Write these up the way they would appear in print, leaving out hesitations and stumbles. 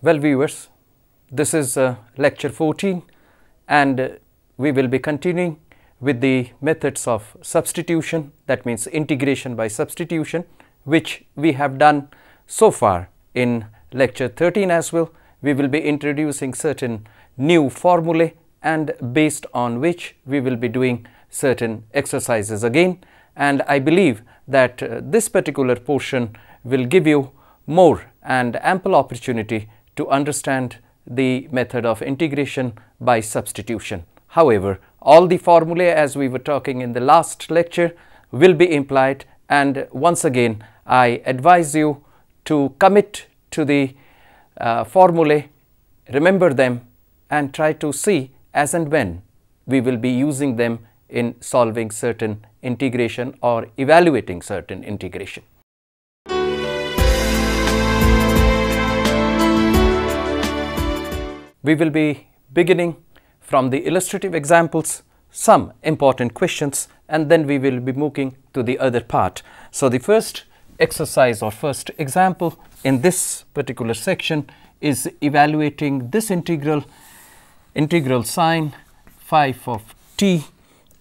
Well viewers, this is lecture 14 and we will be continuing with the methods of substitution, that means integration by substitution, which we have done so far in lecture 13 as well. We will be introducing certain new formulae and based on which we will be doing certain exercises again, and I believe that this particular portion will give you more and ample opportunity to understand the method of integration by substitution. However, all the formulae, as we were talking in the last lecture, will be implied, and once again I advise you to commit to the formulae, remember them and try to see as and when we will be using them in solving certain integration or evaluating certain integration. We will be beginning from the illustrative examples, some important questions, and then we will be moving to the other part. So, the first exercise or first example in this particular section is evaluating this integral sine phi of t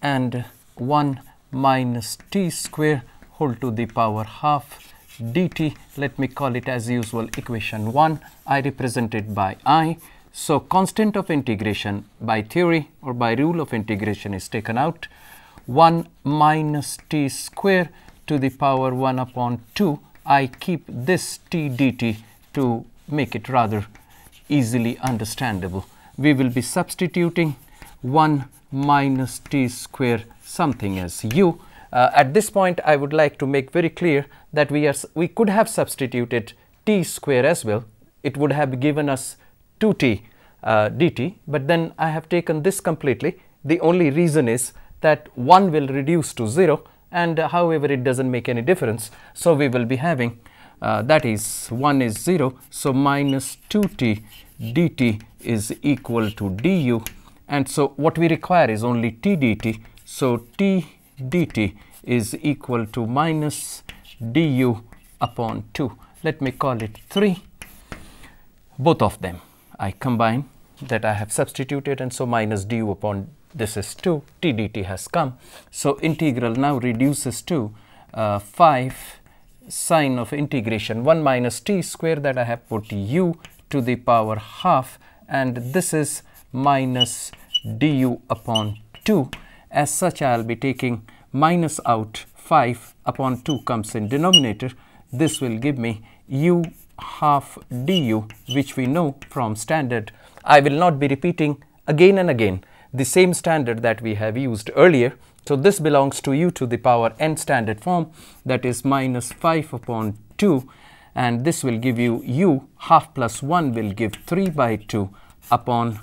and 1 minus t square whole to the power half dt. Let me call it as usual equation 1. I represent it by I. So, constant of integration by theory or by rule of integration is taken out. 1 minus t square to the power 1 upon 2. I keep this t dt to make it rather easily understandable. We will be substituting 1 minus t square something as u. At this point, I would like to make very clear that we could have substituted t square as well. It would have given us 2t dt, but then I have taken this completely. The only reason is that 1 will reduce to 0, and however it does not make any difference. So, we will be having that is 1 is 0. So, minus 2t dt is equal to du, and so what we require is only t dt. So, t dt is equal to minus du upon 2. Let me call it 3. Both of them I combine that I have substituted, and so minus du upon this is 2, t dt has come. So, integral now reduces to 5 sine of integration 1 minus t square that I have put u to the power half, and this is minus du upon 2. As such, I will be taking minus out, 5 upon 2 comes in denominator. This will give me u half du, which we know from standard. I will not be repeating again and again the same standard that we have used earlier. So, this belongs to u to the power n standard form, that is minus 5 upon 2, and this will give you u half plus 1 will give 3 by 2 upon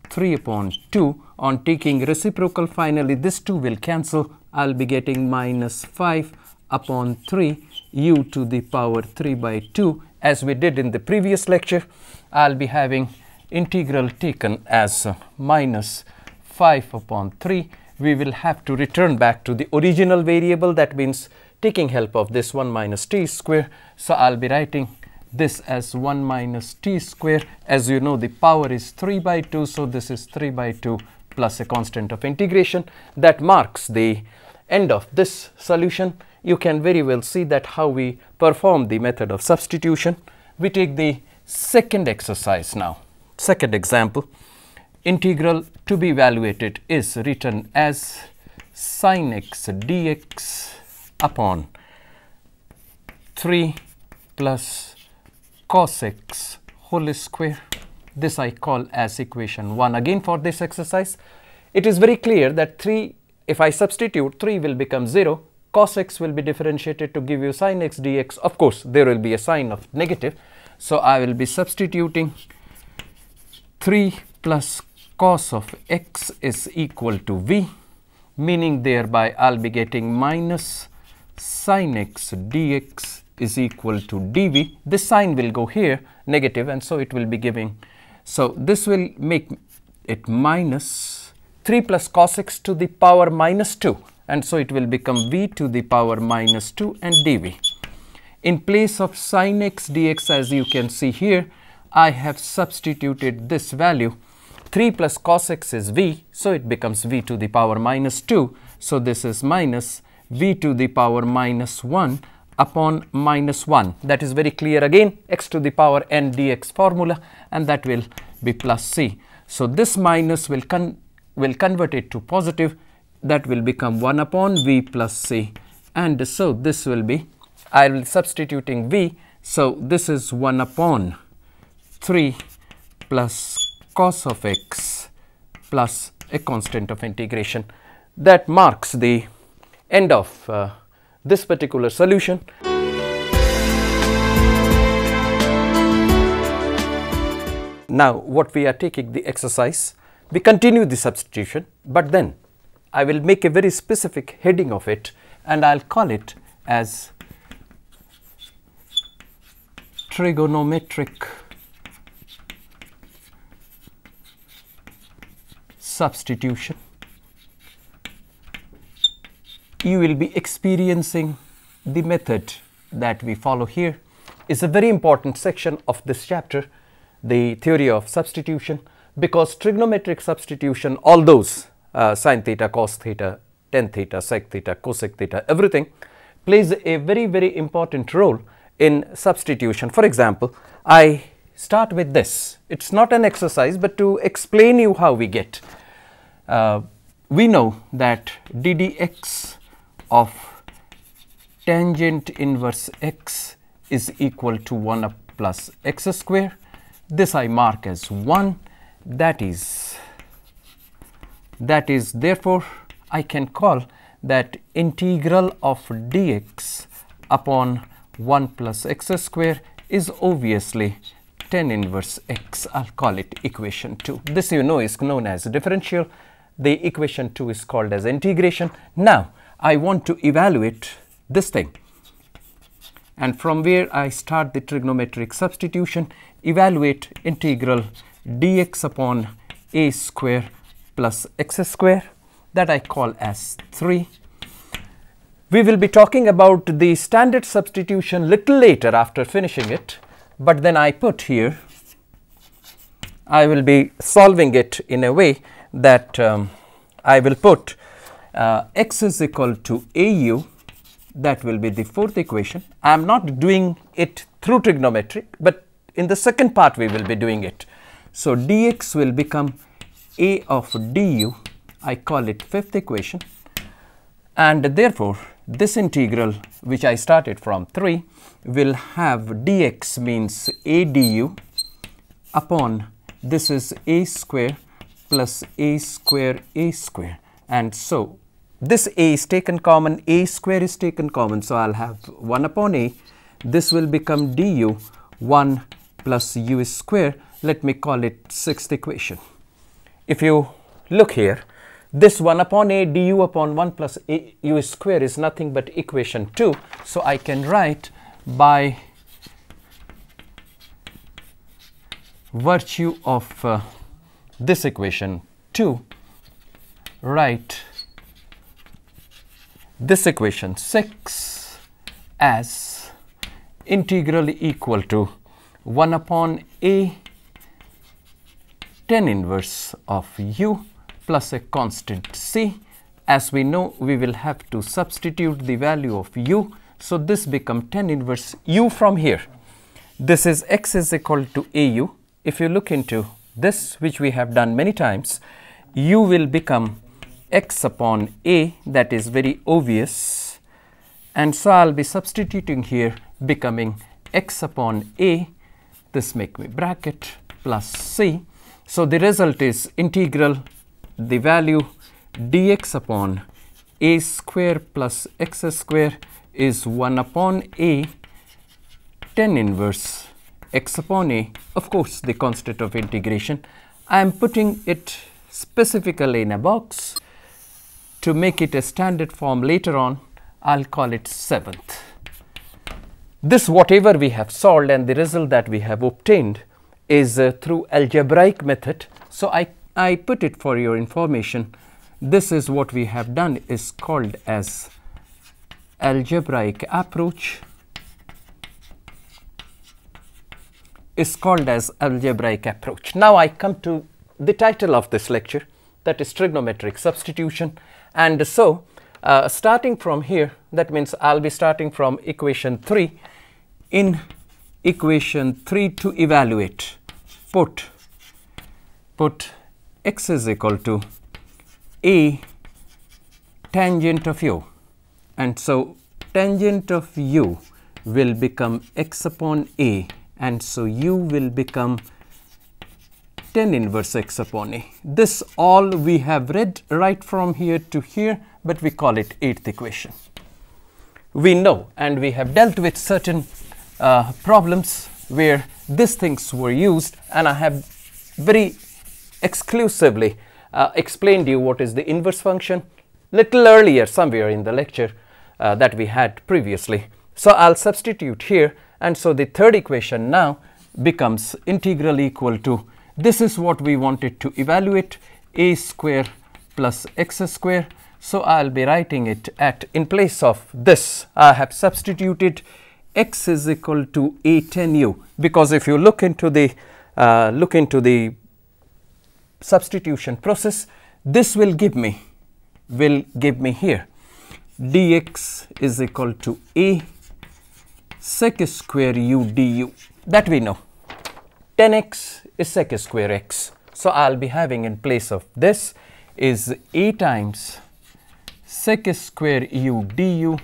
3 upon 2. On taking reciprocal, finally this 2 will cancel. I will be getting minus 5 upon 3 u to the power 3 by 2. As we did in the previous lecture, I will be having integral taken as minus 5 upon 3. We will have to return back to the original variable, that means taking help of this 1 minus t square. So, I will be writing this as 1 minus t square. As you know, the power is 3 by 2. So, this is 3 by 2 plus a constant of integration. That marks the end of this solution. You can very well see that how we perform the method of substitution. We take the second exercise now. Second example, integral to be evaluated is written as sin x dx upon 3 plus cos x whole square. This I call as equation 1. Again, for this exercise, it is very clear that 3, if I substitute, 3 will become 0. Cos x will be differentiated to give you sin x dx. Of course, there will be a sign of negative. So, I will be substituting 3 plus cos of x is equal to v, meaning thereby I will be getting minus sin x dx is equal to dv. This sign will go here negative, and so it will be giving. So, this will make it minus 3 plus cos x to the power minus 2, and so it will become v to the power minus 2 and dv. In place of sin x dx, as you can see here, I have substituted this value. 3 plus cos x is v, so it becomes v to the power minus 2. So this is minus v to the power minus 1 upon minus 1. That is very clear again, x to the power n dx formula, and that will be plus c. So this minus will convert it to positive. That will become 1 upon v plus c. And so this will be, I will be substituting v. So this is 1 upon 3 plus cos of x plus a constant of integration. That marks the end of this particular solution. Now what we are taking the exercise, we continue the substitution, but then I will make a very specific heading of it, and I'll call it as trigonometric substitution. You will be experiencing the method that we follow here. Is a very important section of this chapter, the theory of substitution, because trigonometric substitution, all those sin theta, cos theta, tan theta, sec theta, cosec theta, everything plays a very, very important role in substitution. For example, I start with this. It's not an exercise, but to explain you how we get. We know that ddx of tangent inverse x is equal to 1 plus x square. This I mark as 1. That is therefore I can call that integral of dx upon 1 plus x square is obviously tan inverse x. I'll call it equation 2. This you know is known as differential. The equation 2 is called as integration. Now I want to evaluate this thing, and from where I start the trigonometric substitution, evaluate integral dx upon a square plus x square, that I call as 3. We will be talking about the standard substitution little later after finishing it, but then I put here, I will be solving it in a way that I will put x is equal to au, that will be the fourth equation. I am not doing it through trigonometry, but in the second part we will be doing it. So dx will become a of du, I call it fifth equation, and therefore this integral which I started from 3 will have dx means a du upon, this is a square plus a square, and so this a is taken common, a square is taken common, so I'll have 1 upon a. This will become du 1 plus u square. Let me call it sixth equation. If you look here, this 1 upon a du upon 1 plus a u square is nothing but equation 2. So I can write by virtue of this equation 2, write this equation 6 as integral equal to 1 upon a tan inverse of u plus a constant c. As we know, we will have to substitute the value of u. So this becomes tan inverse u from here. This is x is equal to au. If you look into this, which we have done many times, u will become x upon a, that is very obvious, and so I'll be substituting here, becoming x upon a, this make me bracket, plus c. So the result is integral, the value dx upon a square plus x square is 1 upon a tan inverse x upon a, of course the constant of integration. I am putting it specifically in a box to make it a standard form later on. I'll call it 7th. This whatever we have solved and the result that we have obtained is through algebraic method. So I put it for your information. This is what we have done, is called as algebraic approach. is called as algebraic approach. Now I come to the title of this lecture, that is trigonometric substitution. And so starting from here, that means I'll be starting from equation 3. In equation 3, to evaluate, put x is equal to a tangent of u, and so tangent of u will become x upon a, and so u will become tan inverse x upon a. This all we have read right from here to here, but we call it 8th equation. We know, and we have dealt with certain problems where these things were used, and I have very exclusively explained you what is the inverse function little earlier somewhere in the lecture that we had previously. So I'll substitute here, and so the third equation now becomes integral equal to, this is what we wanted to evaluate, a square plus x square. So I'll be writing it at, in place of this, I have substituted x is equal to a tan u, because if you look into the substitution process, this will give me here dx is equal to a sec square u du. That we know, tan x is sec square x. So I'll be having, in place of this, is a times sec square u du.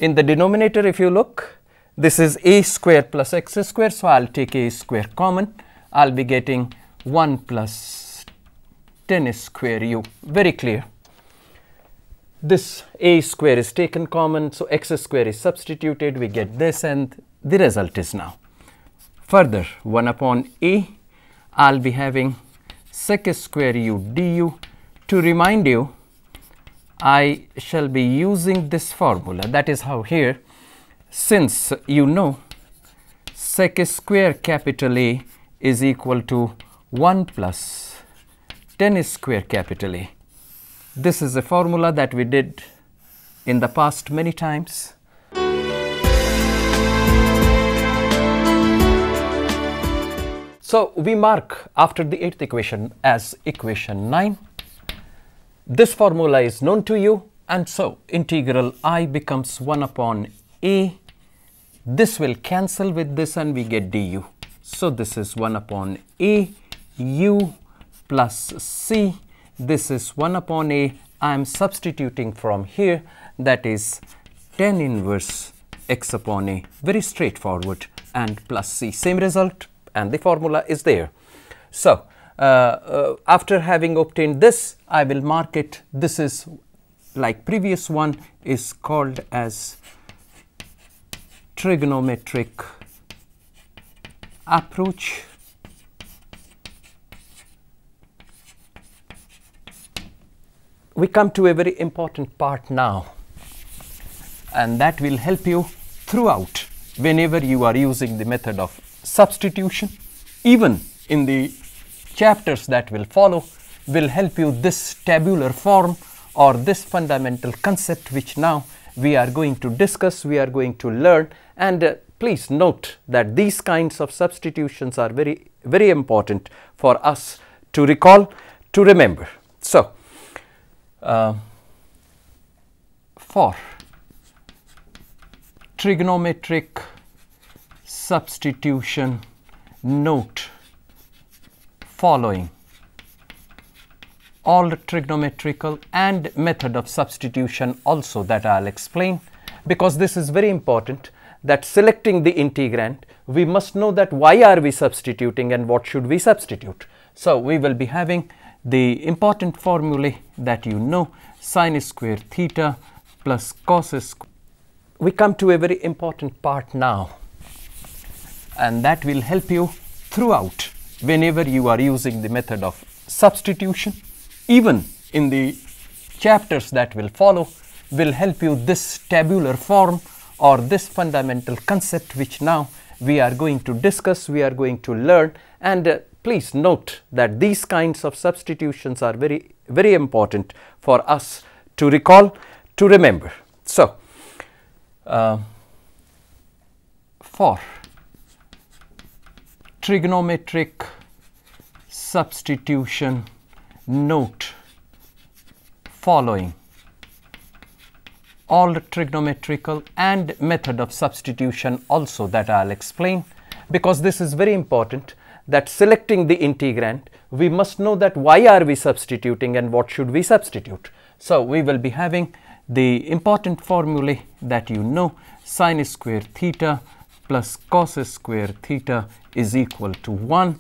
In the denominator, if you look, this is a square plus x square, so I'll take a square common. I'll be getting 1 plus tan square u. Very clear. This a square is taken common, so x square is substituted, we get this, and the result is now. Further, 1 upon a, I'll be having sec square u du. To remind you, I shall be using this formula. That is how here, since you know sec square capital A is equal to 1 plus tan square capital A. This is a formula that we did in the past many times. So we mark after the 8th equation as equation 9. This formula is known to you, and so integral I becomes 1 upon a. This will cancel with this and we get du. So this is 1 upon a u plus c. This is 1 upon a. I am substituting from here, that is tan inverse x upon a. Very straightforward, and plus c. Same result, and the formula is there. So after having obtained this, I will mark it. This is, like previous one, is called as trigonometric approach. We come to a very important part now, and that will help you throughout whenever you are using the method of substitution. Even in the chapters that will follow, will help you this tabular form, or this fundamental concept which now we are going to discuss, we are going to learn. And please note that these kinds of substitutions are very, very important for us to recall, to remember. So for trigonometric substitution, note following: all the trigonometrical and method of substitution also that I'll explain, because this is very important, that selecting the integrand, we must know that why are we substituting and what should we substitute. So we will be having the important formulae that you know, sin square theta plus cos square. We come to a very important part now, and that will help you throughout whenever you are using the method of substitution. Even in the chapters that will follow, will help you this tabular form, or this fundamental concept which now we are going to discuss, we are going to learn. And please note that these kinds of substitutions are very, very important for us to recall, to remember. So for trigonometric substitution, note following all trigonometrical and method of substitution also that I'll explain, because this is very important that selecting the integrand we must know that why are we substituting and what should we substitute. So we will be having the important formulae that you know, sin square theta plus cos square theta is equal to 1.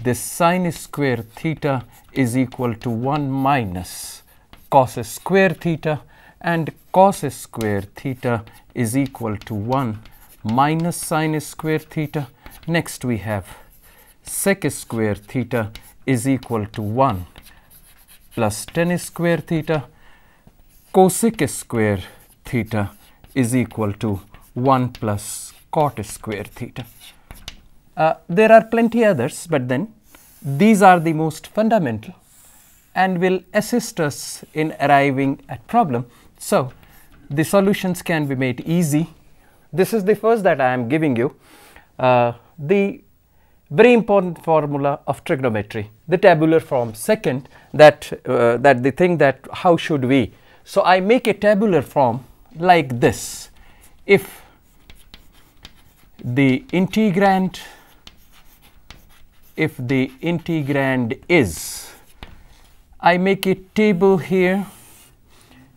This sin square theta is equal to 1 minus cos square theta, and cos square theta is equal to 1 minus sin square theta. Next we have sec square theta is equal to 1 plus tan square theta. Cosec square theta is equal to 1 plus cot square theta. There are plenty others, but then these are the most fundamental and will assist us in arriving at problem. So the solutions can be made easy. This is the first that I am giving you, the very important formula of trigonometry, the tabular form. Second, that the thing that how should we. So I make a tabular form like this. If the integrand is, I make a table here,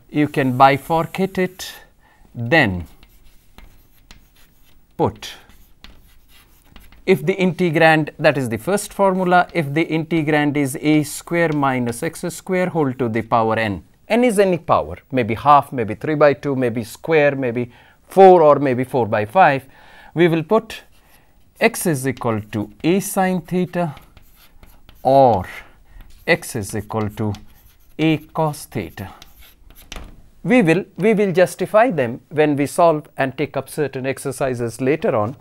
you can bifurcate it, then put, if the integrand, that is the first formula, if the integrand is a square minus x square whole to the power n, n is any power, maybe half, maybe 3 by 2, maybe square, maybe 4 or maybe 4 by 5, we will put x is equal to a sin theta or x is equal to a cos theta. We will justify them when we solve and take up certain exercises later on.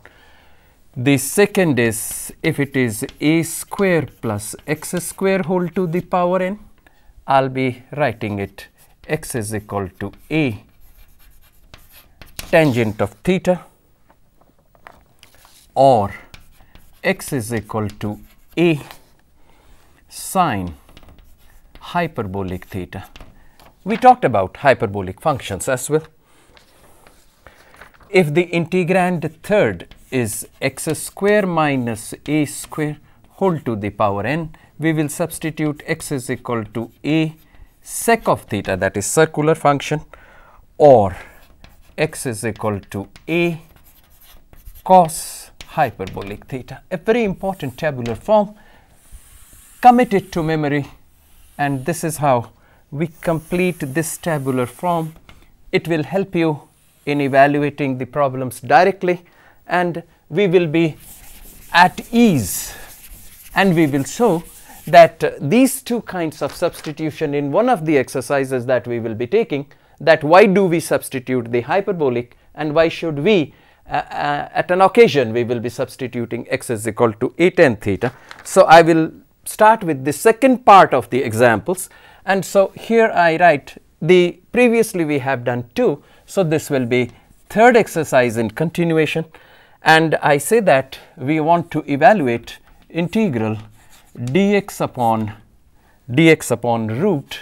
The second is, if it is a square plus x square whole to the power n, I'll be writing it x is equal to a tangent of theta or x is equal to a sine hyperbolic theta. We talked about hyperbolic functions as well. If the integrand third is x square minus a square whole to the power n, we will substitute x is equal to a sec of theta, that is circular function, or x is equal to a cos hyperbolic theta. A very important tabular form. Commit it to memory, and this is how we complete this tabular form. It will help you in evaluating the problems directly, and we will be at ease, and we will show that these two kinds of substitution in one of the exercises that we will be taking, that why do we substitute the hyperbolic and why should we at an occasion we will be substituting x is equal to a tan theta. So I will start with the second part of the examples, and so here I write the previously we have done 2, so this will be third exercise in continuation, and I say that we want to evaluate integral dx upon root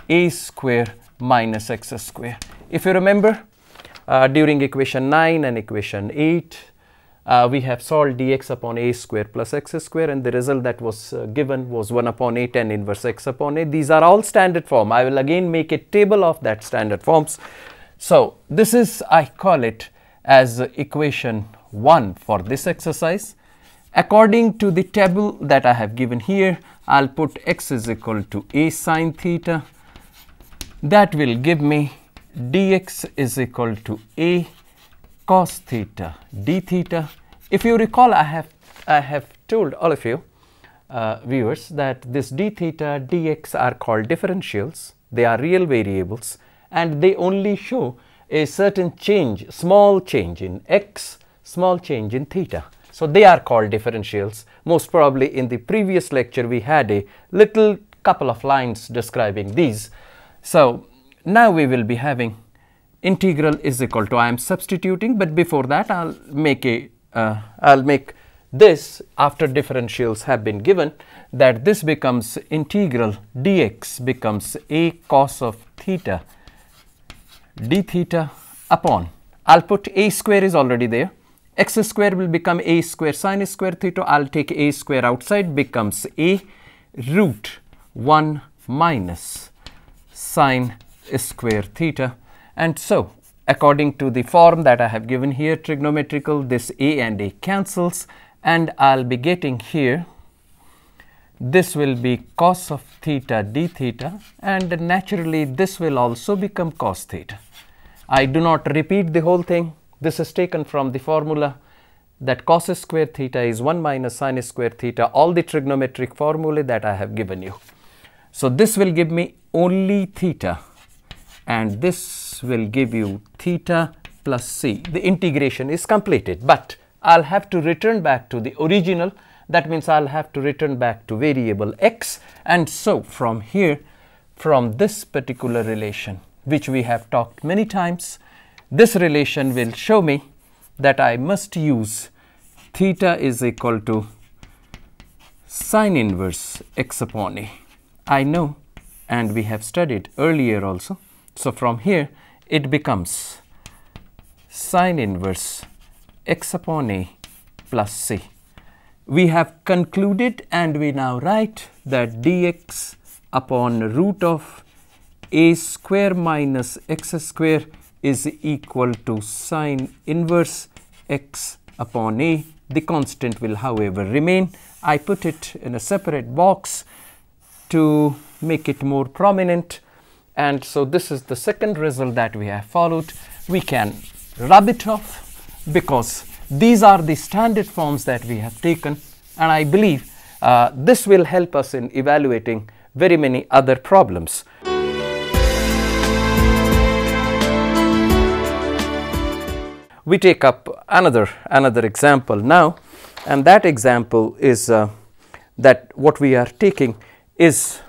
a square minus x square. If you remember, during equation 9 and equation 8 we have solved dx upon a square plus x square, and the result that was given was 1 upon a tan inverse x upon a. These are all standard form. I will again make a table of that standard forms. So this is, I call it as equation 1 for this exercise. According to the table that I have given here, I'll put x is equal to a sin theta. That will give me dx is equal to a cos theta d theta. If you recall, I have told all of you viewers that this d theta dx are called differentials. They are real variables and they only show a certain change, small change in x, small change in theta. So they are called differentials. Most probably in the previous lecture we had a little couple of lines describing these. So now we will be having integral is equal to, I am substituting, but before that I'll make this after differentials have been given, that this becomes integral dx becomes a cos of theta d theta upon, I'll put a square is already there, x square will become a square sin square theta, I'll take a square outside, becomes a root 1 minus sin square theta. And so according to the form that I have given here, trigonometrical, this a and a cancels, and I'll be getting here, this will be cos of theta d theta, and naturally this will also become cos theta. I do not repeat the whole thing. This is taken from the formula that cos square theta is 1 minus sin square theta, all the trigonometric formulae that I have given you. So this will give me only theta, and this will give you theta plus c. The integration is completed, but I'll have to return back to the original. That means I'll have to return back to variable x. And so from here, from this particular relation, which we have talked many times, this relation will show me that I must use theta is equal to sin inverse x upon a. I know, and we have studied earlier also. So from here it becomes sin inverse x upon a plus c. We have concluded, and we now write that dx upon root of a square minus x square is equal to sin inverse x upon a. The constant will however remain. I put it in a separate box to make it more prominent, and so this is the second result that we have followed. We can rub it off because these are the standard forms that we have taken, and I believe this will help us in evaluating very many other problems. We take up another example now, and that example is that what we are taking is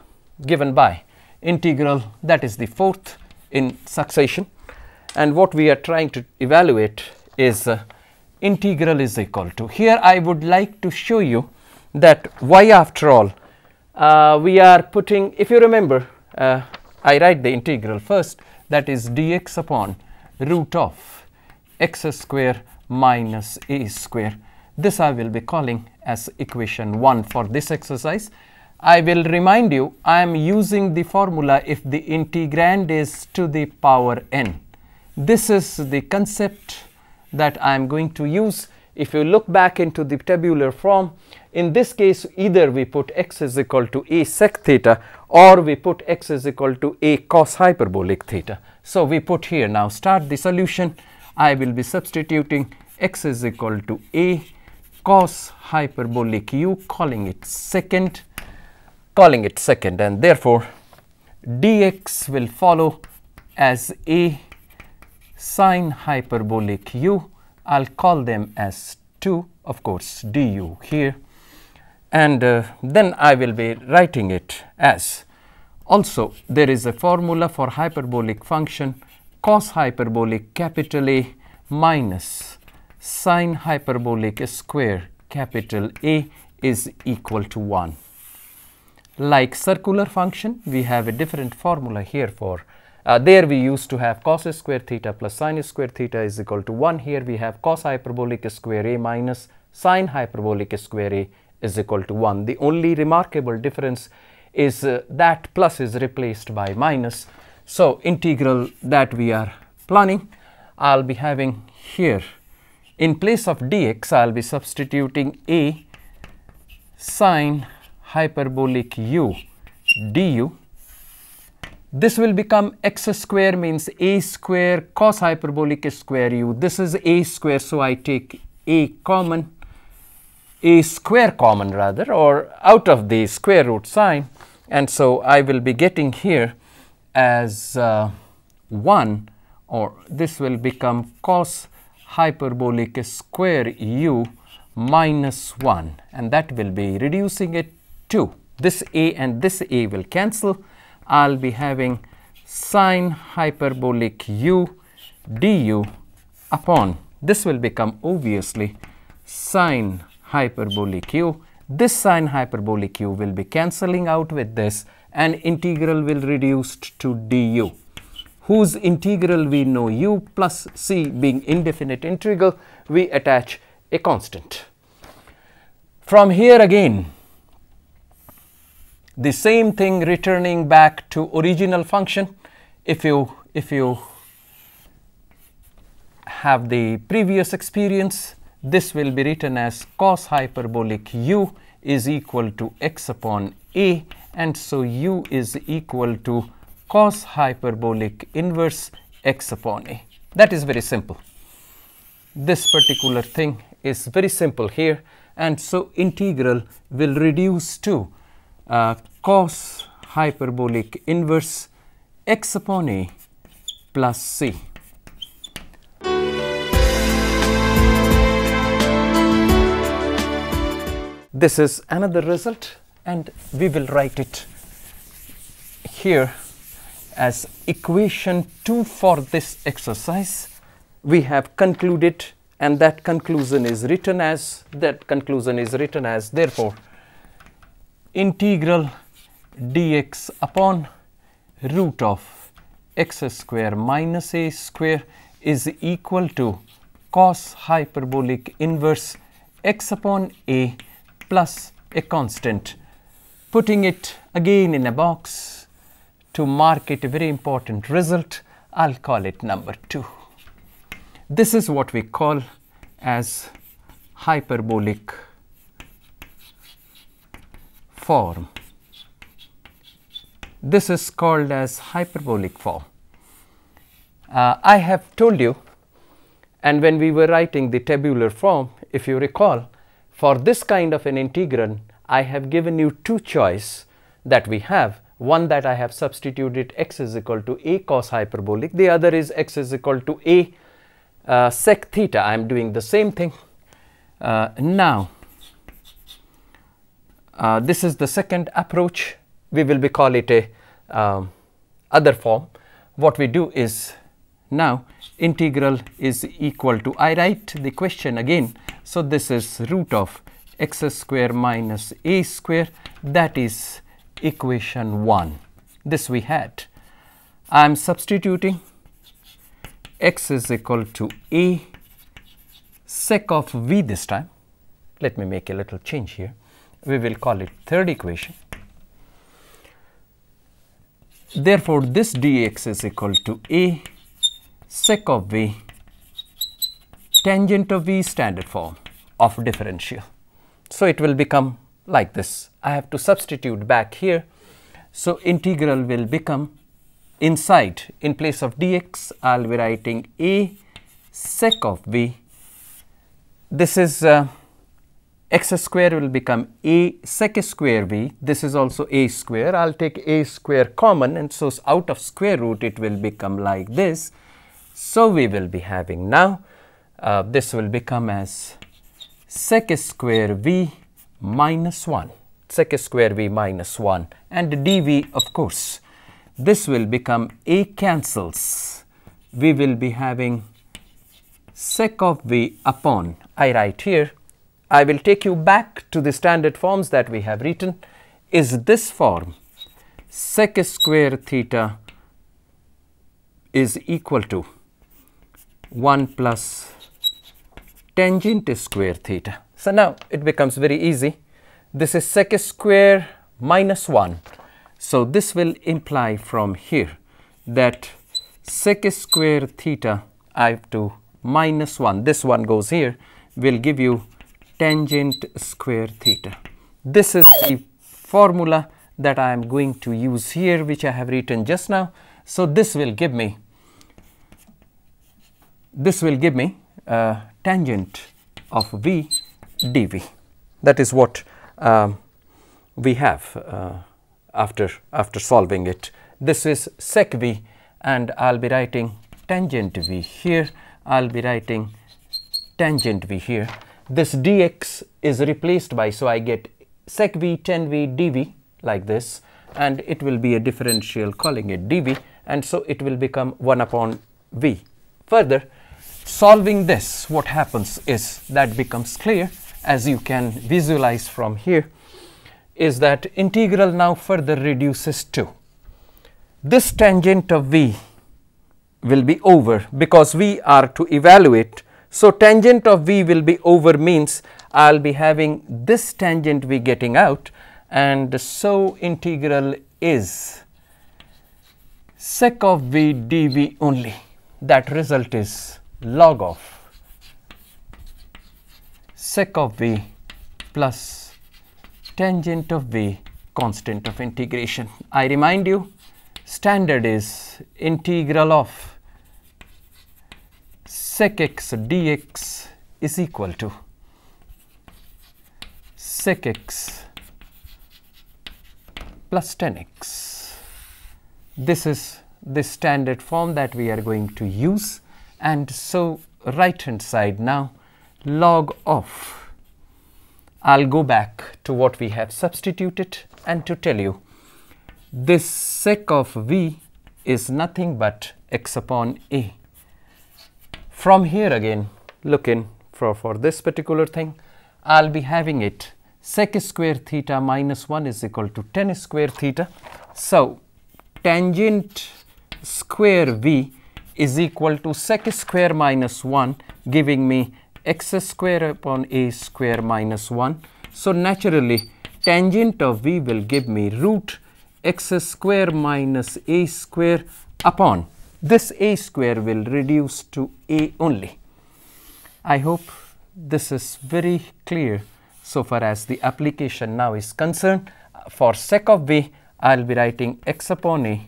given by integral, that is the fourth in succession, and what we are trying to evaluate is integral is equal to, here I would like to show you that y after all we are putting, if you remember, I write the integral first, that is dx upon root of x square minus a square. This I will be calling as equation 1 for this exercise. I will remind you, I am using the formula if the integrand is to the power n. This is the concept that I am going to use. If you look back into the tabular form, in this case either we put x is equal to a sec theta, or we put x is equal to a cos hyperbolic theta. So we put here, now start the solution. I will be substituting x is equal to a cos hyperbolic u, calling it second, and therefore dx will follow as a sin hyperbolic u. I'll call them as 2, of course, du here, and then I will be writing it as, also there is a formula for hyperbolic function cos hyperbolic capital A minus sin hyperbolic square capital A is equal to 1. Like circular function, we have a different formula here for, there we used to have cos square theta plus sin square theta is equal to 1. Here we have cos hyperbolic square A minus sin hyperbolic square A is equal to 1. The only remarkable difference is that plus is replaced by minus. So integral that we are planning, I'll be having here, in place of dx, I'll be substituting a sin hyperbolic u du. This will become x square, means a square cos hyperbolic square u. This is a square, so I take a square common rather, or out of the square root sign, and so I will be getting here as 1, or this will become cos hyperbolic square u minus 1, and that will be reducing it to this a, and this a will cancel. I'll be having sin hyperbolic u du upon, this will become obviously sin hyperbolic u. This sine hyperbolic u will be cancelling out with this, and integral will reduce to du, whose integral we know u plus c being indefinite integral, we attach a constant. From here again, the same thing returning back to original function. If you have the previous experience, this will be written as cos hyperbolic u is equal to x upon a, and so u is equal to cos hyperbolic inverse x upon a. That is very simple. This particular thing is very simple here, and so integral will reduce to cos hyperbolic inverse x upon a plus c. This is another result, and we will write it here as equation 2 for this exercise. We have concluded, and that conclusion is written as, therefore integral dx upon root of x square minus a square is equal to cos hyperbolic inverse x upon a plus a constant. Putting it again in a box to mark it a very important result, I'll call it number 2. This is what we call as hyperbolic form. This is called as hyperbolic form. I have told you, and when we were writing the tabular form, if you recall, for this kind of an integral, I have given you two choices that we have. One that I have substituted x is equal to a cos hyperbolic, the other is x is equal to a sec theta. I am doing the same thing. Now, this is the second approach. We will be call it a other form. What we do is, now integral is equal to, I write the question again. So this is root of x square minus a square, that is equation 1. This we had. I am substituting x is equal to a sec of v this time. Let me make a little change here. We will call it third equation. Therefore, this dx is equal to a sec of v tangent of v, standard form of differential. So it will become like this. I have to substitute back here. So integral will become, inside, in place of dx, I will be writing a sec of v. This is x square will become a sec square v. This is also a square. I will take a square common, and so out of square root it will become like this. So we will be having now, this will become as sec square v minus 1, sec square v minus 1, and dv, of course, this will become a cancels. We will be having sec of v upon, I write here, I will take you back to the standard forms that we have written, is this form, sec square theta is equal to 1 plus tangent square theta. So now it becomes very easy. This is sec square minus 1. So this will imply from here that sec square theta, I have to minus 1, this one goes here, will give you tangent square theta. This is the formula that I am going to use here, which I have written just now. So this will give me tangent of v dv. That is what we have after solving it. This is sec v, and I'll be writing tangent v here. I'll be writing tangent v here. This dx is replaced by, so I get sec v tan v dv like this, and it will be a differential calling it dv, and so it will become 1 upon v. Further, solving this, what happens is that becomes clear, as you can visualize from here, is that integral now further reduces to this tangent of v will be over, because we are to evaluate. So, tangent of v will be over means I will be having this tangent v getting out, and so integral is sec of v dv only. That result is log of sec of v plus tangent of v constant of integration. I remind you, standard is integral of sec x dx is equal to sec x plus tan x. This is the standard form that we are going to use, and so right hand side now log of, I'll go back to what we have substituted and to tell you this sec of v is nothing but x upon a. From here again, looking for this particular thing, I'll be having it sec square theta minus 1 is equal to tan square theta. So, tangent square v is equal to sec square minus 1, giving me x square upon a square minus 1. So, naturally tangent of v will give me root x square minus a square upon this a square will reduce to a only. I hope this is very clear so far as the application now is concerned. For sec of v, I will be writing x upon a.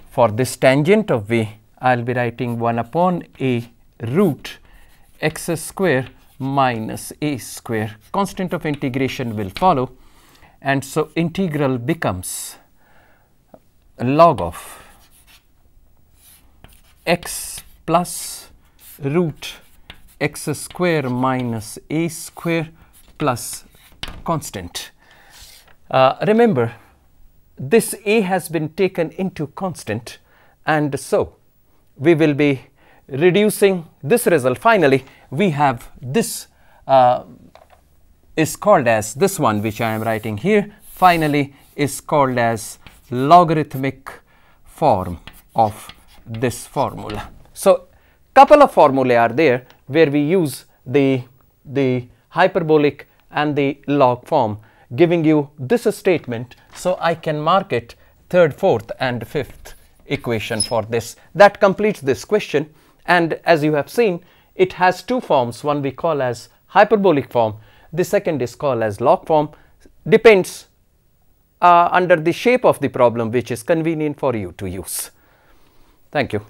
For this tangent of v, I will be writing 1 upon a root x square minus a square. Constant of integration will follow, and so integral becomes log of x plus root x square minus a square plus constant. Remember, this a has been taken into constant, and so we will be reducing this result. Finally, we have this is called as this one which I am writing here, finally is called as logarithmic form of this formula. So, couple of formulae are there where we use the hyperbolic and the log form, giving you this statement. So, I can mark it third, fourth and fifth equation for this. That completes this question, and as you have seen, it has two forms. One we call as hyperbolic form, the second is called as log form. Depends under the shape of the problem which is convenient for you to use. Thank you.